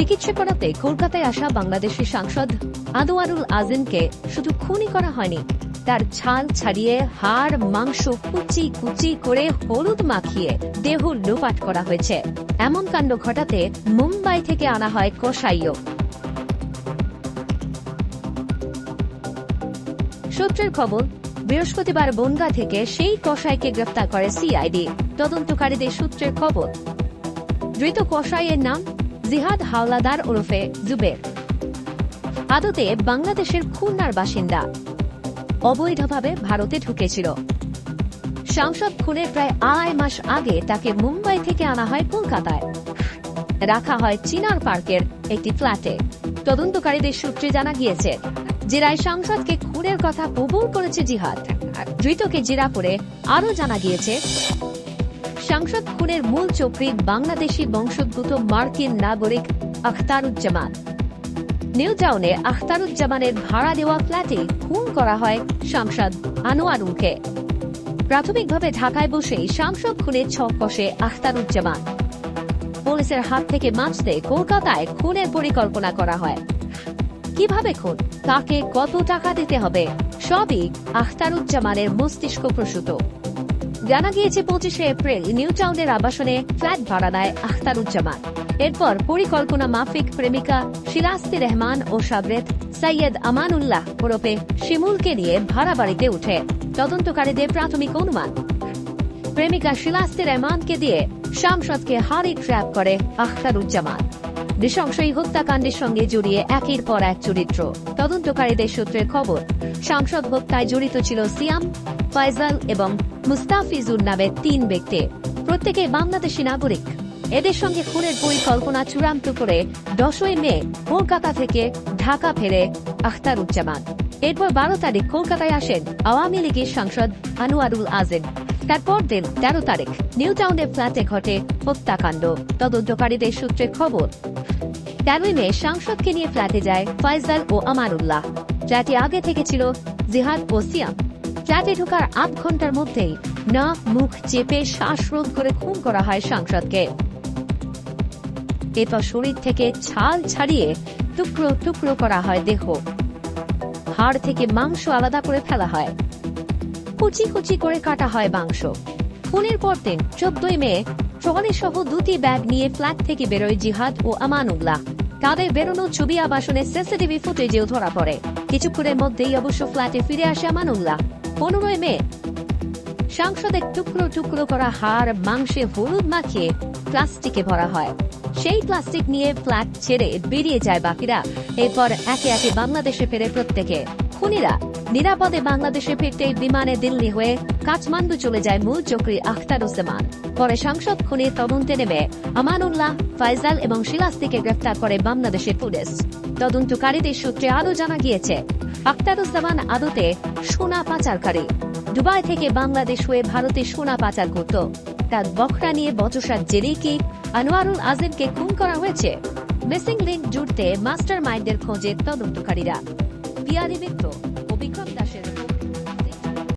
চিকিৎসা করাতে কলকাতায় আসা বাংলাদেশি সাংসদ আনোয়ারুল আজিমকে শুধু খুনই করা হয়নি, তার ছাল ছাড়িয়ে হাড় মাংস কুচি কুচি করে হলুদ মাখিয়ে দেহ লোপাট করা হয়েছে। এমন কাণ্ড ঘটাতে মুম্বাই থেকে আনা হয় কসাইও। সূত্রের খবর, বৃহস্পতিবার বনগাঁ থেকে সেই কসাইকে গ্রেফতার করে সিআইডি। তদন্তকারীদের সূত্রের খবর, ধৃত কসাইয়ের নাম জিহাদ হাওলাদার ওরফে জুবের। আদতে বাংলাদেশের খুলনার বাসিন্দা, অবৈধভাবে ভারতে ঢুকেছিল। সাংসদ খুনের প্রায় 2.5 মাস আগে তাকে মুম্বাই থেকে আনা হয় কলকাতায়, রাখা হয় চিনার পার্কের একটি ফ্ল্যাটে। তদন্তকারীদের সূত্রে জানা গিয়েছে, জেরায় সাংসদকে খুনের কথা কবুল করেছে জিহাদ। ধৃতকে জেরা করে আরও জানা গিয়েছে, সাংসদ খুনের মূল চক্রী বাংলাদেশি বংশোদ্ভূত মার্কিন নাগরিক আখতারুজ্জামান। নিউ টাউনে আখতারুজ্জামানের ভাড়া দেওয়া ফ্ল্যাটে খুন করা হয় সাংসদ আনোয়ারুলকে। প্রাথমিকভাবে ঢাকায় বসেই সাংসদ খুনের ছক কষে আখতারুজ্জামান। পুলিশের হাত থেকে বাঁচতে কলকাতায় খুনের পরিকল্পনা করা হয়। কিভাবে খুন, কাকে কত টাকা দিতে হবে, সবই আখতারুজ্জামানের মস্তিষ্ক প্রসূত। জানা গিয়েছে 25 এপ্রিল নিউ টাউনের আবাসনে ফ্ল্যাট ভাড়া নেয় আখতারুজ্জামান। এরপর পরিকল্পনা মাফিক প্রেমিকা শিলাস্তি রহমান ও সাবরেত সৈয়দ আমানুল্লাহ ওরফে শিমুলকে নিয়ে ভাড়া বাড়িতে উঠে। তদন্তকারীদের প্রাথমিক অনুমান, প্রেমিকা শিলাস্তি রহমানকে দিয়ে সাংসদকে হাড়ি ট্র্যাপ করে আখতারুজ্জামান। নৃশংস এই হত্যাকাণ্ডের সঙ্গে জড়িয়ে একের পর এক চরিত্র। তদন্তকারীদের সূত্রের খবর, সাংসদ হত্যায় জড়িত ছিল সিয়াম, ফয়সাল এবং মুস্তাফিজুর নামের 3 ব্যক্তি, প্রত্যেকে বাংলাদেশি নাগরিক। এদের সঙ্গে খুনের পরিকল্পনা চূড়ান্ত করে 10 মে কলকাতা থেকে ঢাকা ফেরে আখতারুজ্জামান। এরপর 12 তারিখ কলকাতায় আসেন আওয়ামী লীগের সাংসদ আনোয়ারুল আজিম। তারপর দিন 13 তারিখ নিউ টাউনের ফ্ল্যাটে ঘটে হত্যাকাণ্ড। তদন্তকারীদের সূত্রে খবর, 13 মে সাংসদকে নিয়ে ফ্ল্যাটে যায় ফয়সাল ও আমানুল্লাহ। ফ্ল্যাটে আগে থেকে ছিল জিহাদ ও সিয়াম। ফ্ল্যাটে ঢোকার 8 ঘন্টার মধ্যেই নাক মুখ চেপে শ্বাসরোধ করে খুন করা হয় সাংসদকে। এরপর শরীর থেকে ছাল ছাড়িয়ে টুকরো টুকরো করা হয় দেহ, হাড় থেকে মাংস আলাদা করে ফেলা হয়, কুচি কুচি করে কাটা হয় মাংস। খুনের পর দিন 14 মে ট্রলি সহ 2টি ব্যাগ নিয়ে ফ্ল্যাট থেকে বেরোয় জিহাদ ও আমানুল্লাহ। তাদের বেরোনো ছবি আবাসনের সিসিটিভি ফুটেজেও ধরা পড়ে। কিছুক্ষণের মধ্যেই অবশ্য ফ্ল্যাটে ফিরে আসে আমানুল্লাহ। 15 মে সাংসদের টুকরো টুকরো করা হাড় মাংসে হলুদ মাখিয়ে প্লাস্টিকে ভরা হয়। সেই প্লাস্টিক নিয়ে ফ্ল্যাট ছেড়ে বেরিয়ে যায় বাকিরা। এরপর একে একে বাংলাদেশে ফেরে প্রত্যেকে। খুনিরা নিরাপদে বাংলাদেশে ফিরতে বিমানে দিল্লি হয়ে কাঠমান্ডু চলে যায় মূল চক্রী আখতারুজ্জামান। পরে সাংসদ খুনের তদন্তে নেমে আমানুল্লাহ, ফয়সাল এবং শিলাস্তিকে গ্রেফতার করে বাংলাদেশের পুলিশ। তদন্তকারীদের সূত্রে আরও জানা গিয়েছে, আখতারুজ্জামান আদতে সোনা পাচারকারী। দুবাই থেকে বাংলাদেশ হয়ে ভারতে সোনা পাচার করত। তার বখরা নিয়ে বচসার জেরেই কি আনোয়ারুল আজিমকে খুন করা হয়েছে? মিসিং লিঙ্ক জুড়তে মাস্টার মাইন্ডের খোঁজে তদন্তকারীরা। পিয়ারি মিত্র ও বিক্রম